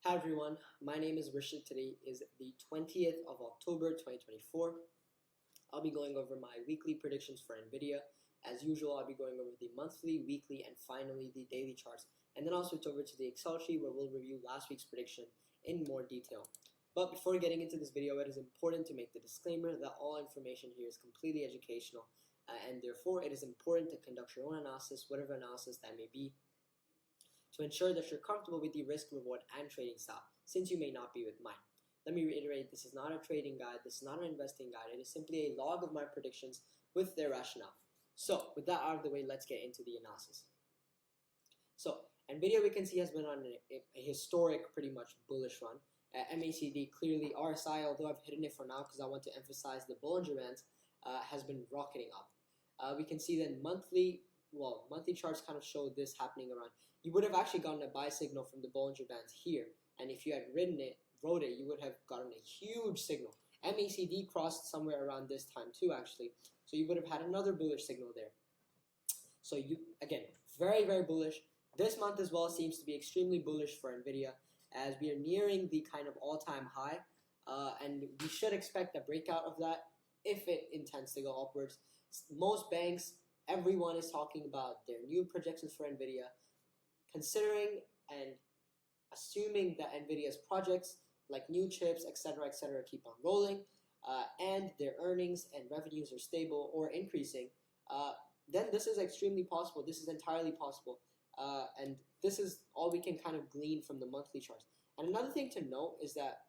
Hi everyone, my name is Rishit. Today is the 20th of October 2024. I'll be going over my weekly predictions for Nvidia. As usual, I'll be going over the monthly, weekly, and finally the daily charts. And then I'll switch over to the Excel sheet where we'll review last week's prediction in more detail. But before getting into this video, it is important to make the disclaimer that all information here is completely educational and therefore it is important to conduct your own analysis, whatever analysis that may be, to ensure that you're comfortable with the risk, reward, and trading style, since you may not be with mine. Let me reiterate, this is not a trading guide, this is not an investing guide, it is simply a log of my predictions with their rationale. So, with that out of the way, let's get into the analysis. So, Nvidia we can see has been on a historic, pretty much bullish run. MACD, clearly RSI, although I've hidden it for now because I want to emphasize the Bollinger Bands, has been rocketing up. We can see then monthly charts kind of show this happening around. You would have actually gotten a buy signal from the Bollinger Bands here, and if you had wrote it, you would have gotten a huge signal. MACD crossed somewhere around this time too, actually, so you would have had another bullish signal there. So again, very, very bullish. This month as well seems to be extremely bullish for Nvidia, as we are nearing the kind of all-time high, and we should expect a breakout of that if it intends to go upwards. Most banks, everyone is talking about their new projections for Nvidia, considering and assuming that Nvidia's projects like new chips, etc., keep on rolling, and their earnings and revenues are stable or increasing, then this is extremely possible. This is entirely possible, and this is all we can kind of glean from the monthly charts. And another thing to note is that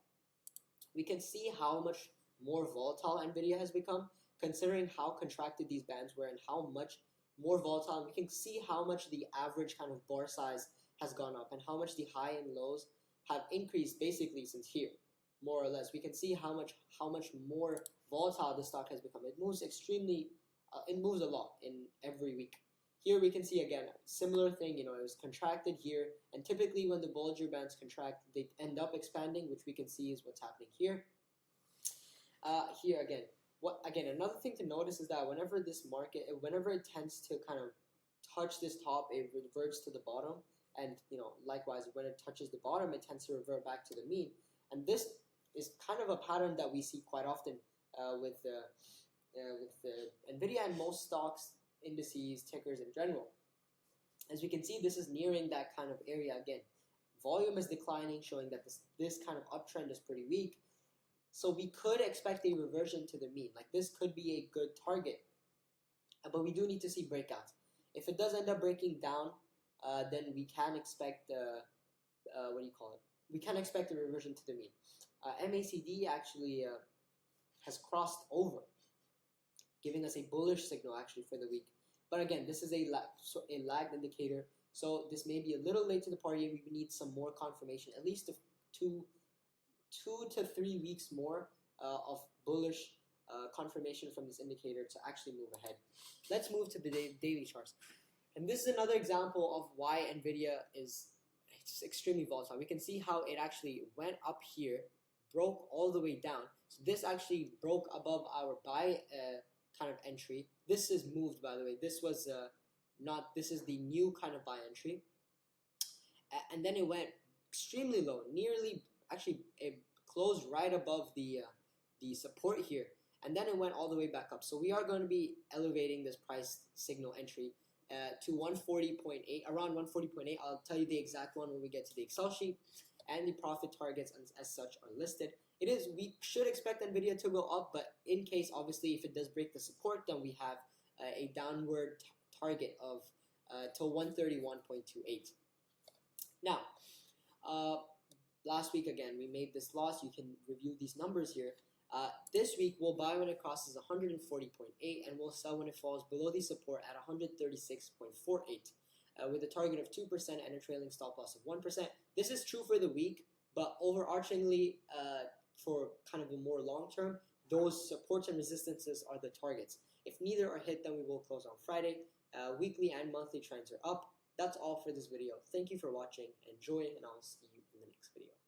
we can see how much more volatile Nvidia has become, considering how contracted these bands were and how much more volatile. We can see how much the average kind of bar size has gone up and how much the high and lows have increased basically since here, more or less. We can see how much more volatile the stock has become. It moves extremely, it moves a lot in every week. Here we can see again, similar thing, it was contracted here, and typically when the Bollinger Bands contract, they end up expanding, which we can see is what's happening here. Here again, another thing to notice is that whenever this market, whenever it tends to kind of touch this top, it reverts to the bottom, and likewise when it touches the bottom, it tends to revert back to the mean. And this is kind of a pattern that we see quite often with the Nvidia and most stocks, indices, tickers in general. As we can see, this is nearing that kind of area again. Volume is declining, showing that this kind of uptrend is pretty weak. So we could expect a reversion to the mean. Like this could be a good target, but we do need to see breakouts. If it does end up breaking down, then we can expect we can expect a reversion to the mean. MACD actually has crossed over, giving us a bullish signal actually for the week. But again, this is a lagged indicator, so this may be a little late to the party. We need some more confirmation, at least two to 3 weeks more of bullish confirmation from this indicator to actually move ahead. Let's move to the daily charts. And this is another example of why Nvidia is just extremely volatile. We can see how it actually went up here, broke all the way down. So this actually broke above our buy kind of entry. This is moved, by the way. This was this is the new kind of buy entry. And then it went extremely low, actually it closed right above the support here, and then it went all the way back up. So we are going to be elevating this price signal entry to 140.8, around 140.8. I'll tell you the exact one when we get to the Excel sheet, and the profit targets as such are listed. We should expect Nvidia to go up, but in case, obviously, if it does break the support, then we have a downward target of till 131.28. Now, last week, again, we made this loss. You can review these numbers here. This week, we'll buy when it crosses 140.8, and we'll sell when it falls below the support at 136.48, with a target of 2% and a trailing stop loss of 1%. This is true for the week, but overarchingly, for kind of a more long term, those supports and resistances are the targets. If neither are hit, then we will close on Friday. Weekly and monthly trends are up. That's all for this video. Thank you for watching. Enjoy, and I'll see you in the next video.